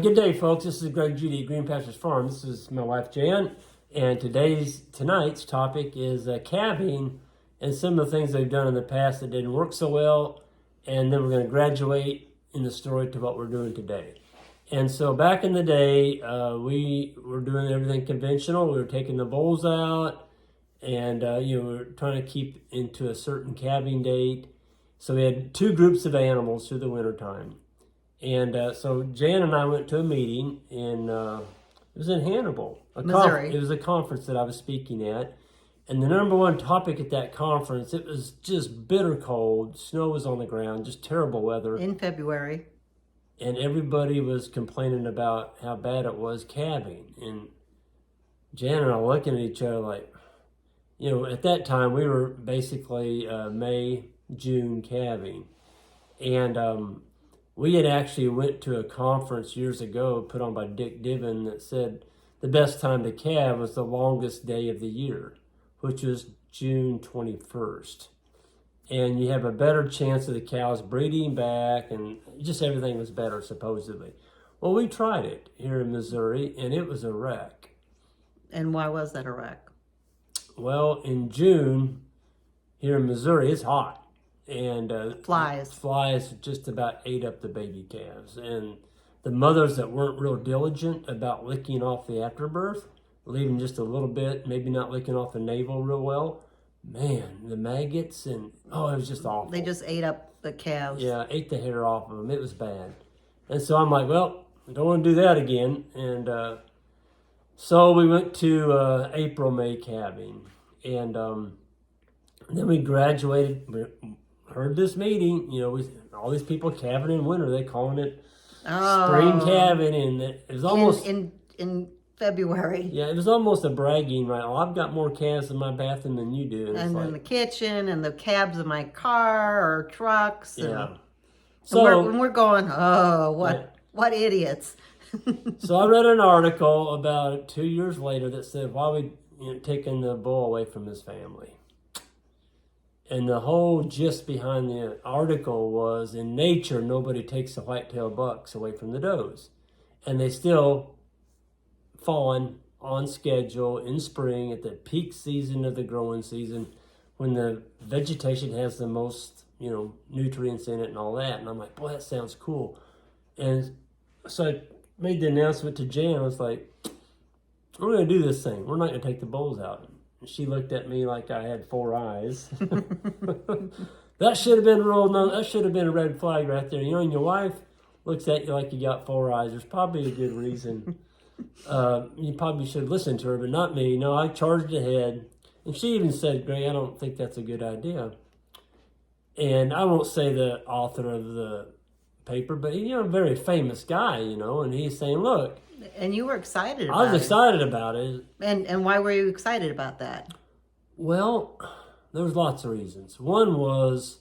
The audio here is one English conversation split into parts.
Good day, folks. This is Greg Judy at Green Pastures Farm. This is my wife, Jan, and tonight's topic is calving and some of the things they've done in the past that didn't work so well, and then we're going to graduate in the story to what we're doing today. And so back in the day, we were doing everything conventional. We were taking the bulls out, and we were trying to keep into a certain calving date. So we had two groups of animals through the wintertime. And so Jan and I went to a meeting in, it was in Hannibal, Missouri. It was a conference that I was speaking at. And the number one topic at that conference, it was just bitter cold. Snow was on the ground, just terrible weather. In February. And everybody was complaining about how bad it was calving. And Jan and I were looking at each other like, at that time we were basically May, June calving. And we had actually went to a conference years ago put on by Dick Diven that said the best time to calve was the longest day of the year, which was June 21st. And you have a better chance of the cows breeding back, and just everything was better, supposedly. Well, we tried it here in Missouri, and it was a wreck. And why was that a wreck? Well, in June, here in Missouri, it's hot. And flies just about ate up the baby calves. And the mothers that weren't real diligent about licking off the afterbirth, leaving just a little bit, maybe not licking off the navel real well, man, the maggots, and it was just awful. They just ate up the calves. Yeah, ate the hair off of them. It was bad. And so I'm like, well, I don't want to do that again. And so we went to April, May calving. And then we graduated. We heard this meeting, all these people calving in winter, they calling it spring calving. And it was almost... In February. Yeah, it was almost a bragging, right? Oh, I've got more calves in my bathroom than you do. And in the kitchen, and the cabs in my car or trucks. Yeah. And we're going, what idiots. So I read an article about 2 years later that said, why we taking the bull away from his family? And the whole gist behind the article was, in nature, nobody takes the white-tailed bucks away from the does. And they still fawn on schedule in spring at the peak season of the growing season when the vegetation has the most, nutrients in it and all that. And I'm like, boy, that sounds cool. And so I made the announcement to Jan. I was like, we're going to do this thing. We're not going to take the bulls out. And she looked at me like I had 4 eyes. That should have been ruled. No, that should have been a red flag right there. And your wife looks at you like you got 4 eyes. There's probably a good reason. You probably should listen to her, but not me. No, I charged ahead. And she even said, Greg, I don't think that's a good idea. And I won't say the author of the paper, but a very famous guy, and he's saying, look. And you were excited about it. I was excited about it. And why were you excited about that? Well, there was lots of reasons. One was,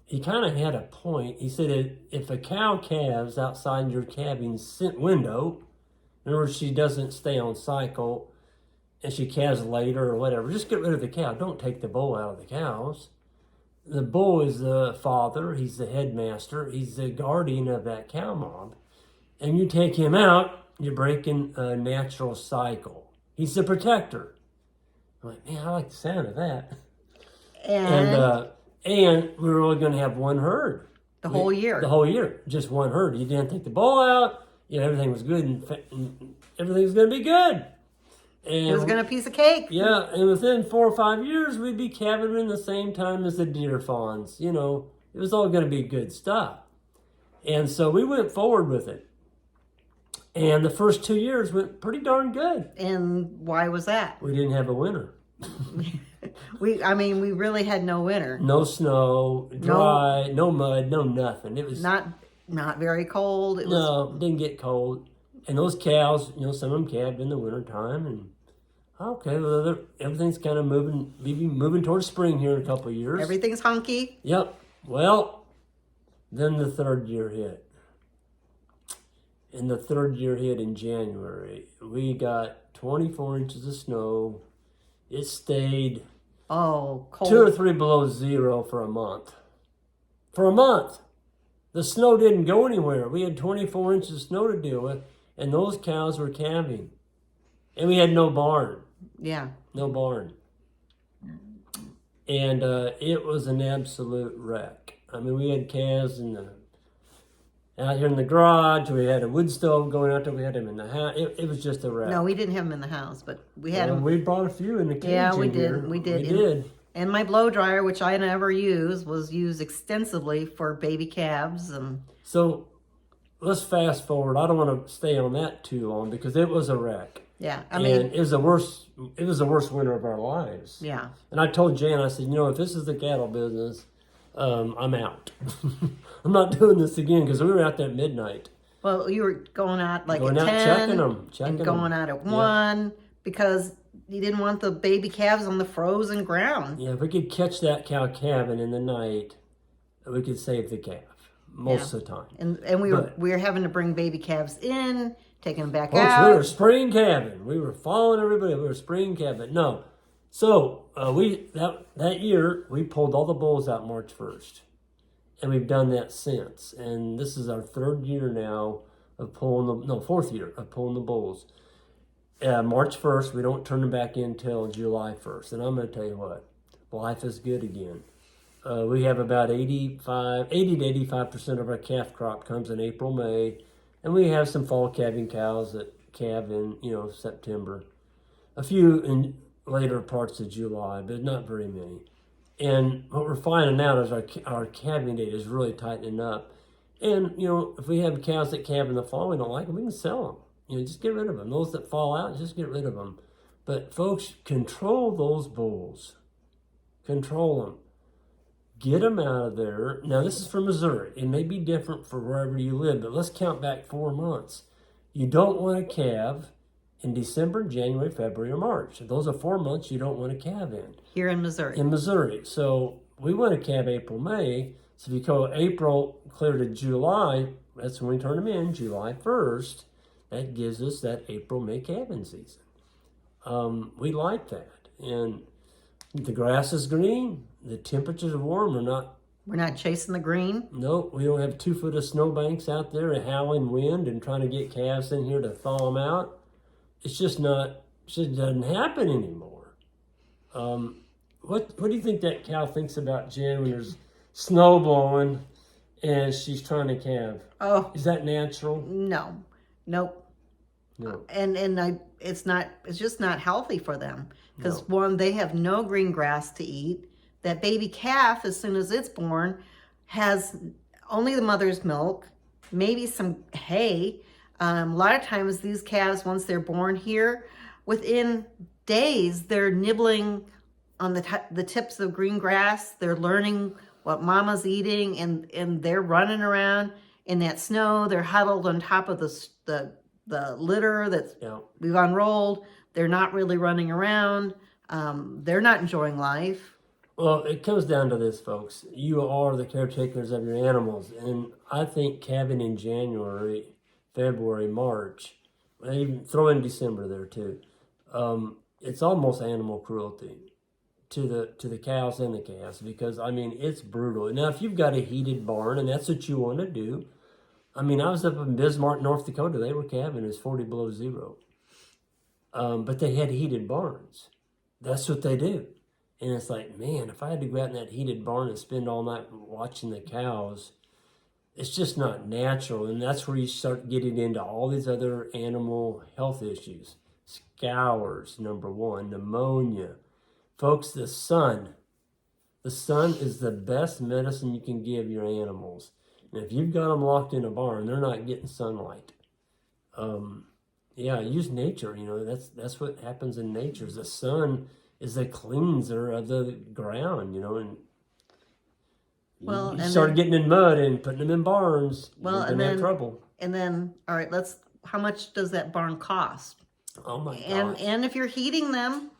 he kind of had a point. He said, if a cow calves outside your calving window, in other words, she doesn't stay on cycle and she calves later or whatever, just get rid of the cow. Don't take the bull out of the cows. The bull is the father. He's the headmaster. He's the guardian of that cow mob. And you take him out, you're breaking a natural cycle. He's the protector. I'm like, man, I like the sound of that. And we were only going to have one herd. The whole year. The whole year. Just one herd. You didn't take the bull out. Everything was good, and everything was going to be good. And it was going to be a piece of cake. Yeah, and within 4 or 5 years, we'd be calving in the same time as the deer fawns. It was all going to be good stuff. And so we went forward with it. And the first 2 years went pretty darn good. And why was that? We didn't have a winter. we really had no winter. No snow, dry, no mud, no nothing. It was not very cold. It didn't get cold. And those cows, some of them calved in the wintertime. And well, everything's kind of moving towards spring here in a couple of years. Everything's hunky. Yep. Well, then the third year hit. And the third year hit in January. We got 24 inches of snow. It stayed cold. 2 or 3 below zero for a month. For a month. The snow didn't go anywhere. We had 24 inches of snow to deal with, and those cows were calving. And we had no barn. Yeah. No barn. And it was an absolute wreck. I mean, we had calves out here in the garage. We had a wood stove going out there. We had them in the house. It was just a wreck. No, we didn't have them in the house, but we had them. We brought a few in the cage. Yeah, we in did. here. We did. We did. And my blow dryer, which I never use, was used extensively for baby calves. And so let's fast forward. I don't want to stay on that too long because it was a wreck. yeah, I mean, And it was the worst winter of our lives. yeah. And I told Jan, I said, if this is the cattle business, I'm out. I'm not doing this again because we were out there at midnight. Well, you were going out like Going at out 10 checking them. and going out at 1 because you didn't want the baby calves on the frozen ground. Yeah, if we could catch that cow calving in the night, we could save the calf most of the time. And we were having to bring baby calves in, taking them back Folks, out. we were spring calving. We were following everybody. We were spring calving. No. So that year, we pulled all the bulls out March 1st. And we've done that since. And this is our third year now of fourth year of pulling the bulls. March 1st, we don't turn them back in until July 1st. And I'm going to tell you what, life is good again. We have about 80 to 85% of our calf crop comes in April, May. And we have some fall calving cows that calve in, September. A few in later parts of July, but not very many. And what we're finding out is our calving date is really tightening up. And, if we have cows that calve in the fall, we don't like them, we can sell them. Just get rid of them. Those that fall out, just get rid of them. But folks, control those bulls. Control them. Get them out of there. Now, this is for Missouri. It may be different for wherever you live, but let's count back 4 months. You don't want to calve in December, January, February, or March. Those are 4 months you don't want to calve in. Here in Missouri. In Missouri. So we want to calve April, May. So if you go April clear to July, that's when we turn them in, July 1st. That gives us that April, May calving season. We like that. And the grass is green. The temperatures are warm. We're not chasing the green. No, we don't have 2 foot of snowbanks out there, a howling wind, and trying to get calves in here to thaw them out. It's just not, it just doesn't happen anymore. What do you think that cow thinks about Jen when there's snow blowing and she's trying to calve? Oh. Is that natural? No. Nope. No. And it's just not healthy for them. Because No. one, they have no green grass to eat. That baby calf, as soon as it's born, has only the mother's milk, maybe some hay. A lot of times these calves, once they're born here, within days, they're nibbling on the tips of green grass. They're learning what mama's eating, and they're running around in that snow. They're huddled on top of the litter that we've unrolled. They're not really running around. They're not enjoying life. Well, it comes down to this, folks. You are the caretakers of your animals. And I think calving in January, February, March, and even throw in December there too, it's almost animal cruelty to the cows and the calves because, it's brutal. Now, if you've got a heated barn and that's what you want to do, I was up in Bismarck, North Dakota. They were calving. It was 40 below zero. But they had heated barns. That's what they do. And it's like, man, if I had to go out in that heated barn and spend all night watching the cows, it's just not natural. And that's where you start getting into all these other animal health issues. Scours, number one, pneumonia. Folks, the sun is the best medicine you can give your animals. And if you've got them locked in a barn, they're not getting sunlight. Use nature. That's what happens in nature. The sun is a cleanser of the ground, and you start getting in mud and putting them in barns. Well, you're gonna have trouble. And then, all right, how much does that barn cost? Oh my God. And if you're heating them,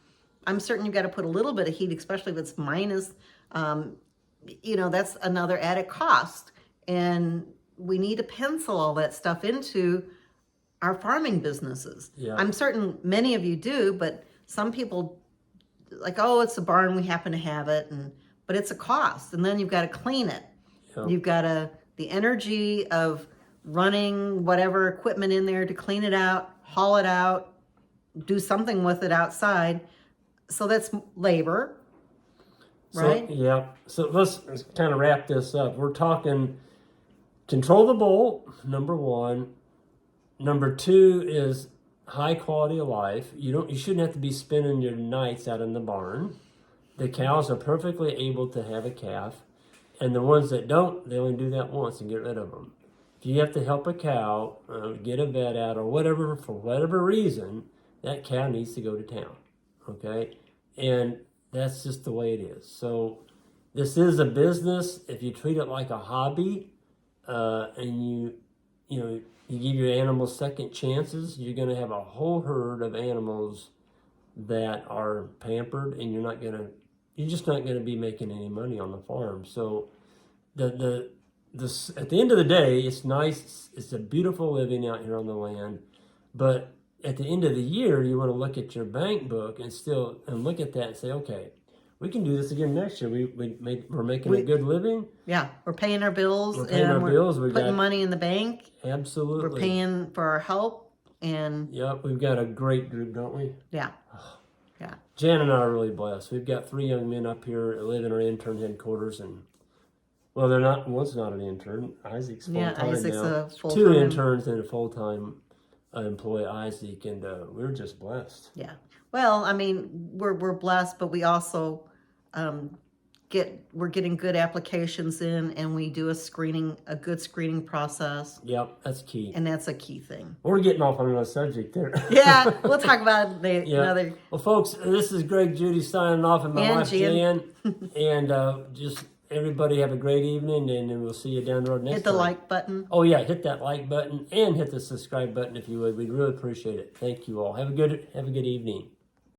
I'm certain you've got to put a little bit of heat, especially if it's minus. That's another added cost. And we need to pencil all that stuff into our farming businesses. Yeah. I'm certain many of you do, but some people it's a barn, we happen to have it, but it's a cost. And then you've got to clean it. Yeah. You've got to the energy of running whatever equipment in there to clean it out, haul it out, do something with it outside. So that's labor, right? So, yeah. So let's kind of wrap this up. We're talking control the bull, number one. Number two is high quality of life. You shouldn't have to be spending your nights out in the barn. The cows are perfectly able to have a calf, and the ones that don't, they only do that once and get rid of them. If you have to help a cow, get a vet out or whatever, for whatever reason, that cow needs to go to town, okay? And that's just the way it is. So this is a business. If you treat it like a hobby, and you give your animals second chances, you're going to have a whole herd of animals that are pampered, and you're just not going to be making any money on the farm. So at the end of the day, it's nice. It's a beautiful living out here on the land, but at the end of the year, you want to look at your bank book and look at that and say, okay, we can do this again next year. We're making a good living. Yeah, we're paying our bills. We're paying our bills. We're putting money in the bank. Absolutely. We're paying for our help. And yep, we've got a great group, don't we? Yeah. Yeah. Jan and I are really blessed. We've got 3 young men up here that live in our intern headquarters, and well, they're not. One's not an intern. Isaac's full time now. Isaac's a full-time. 2 interns and a full-time employee, Isaac, and we're just blessed. Yeah. Well, I mean, we're blessed, but we also we're getting good applications in, and we do a good screening process. Yep, that's key. And that's a key thing. We're getting off on another subject there. Yeah, we'll talk about another. Well, folks, this is Greg Judy signing off, and my wife Jan. And just everybody have a great evening, and then we'll see you down the road next time. Hit the like button. Oh yeah, hit that like button and hit the subscribe button if you would. We'd really appreciate it. Thank you all. Have a good evening.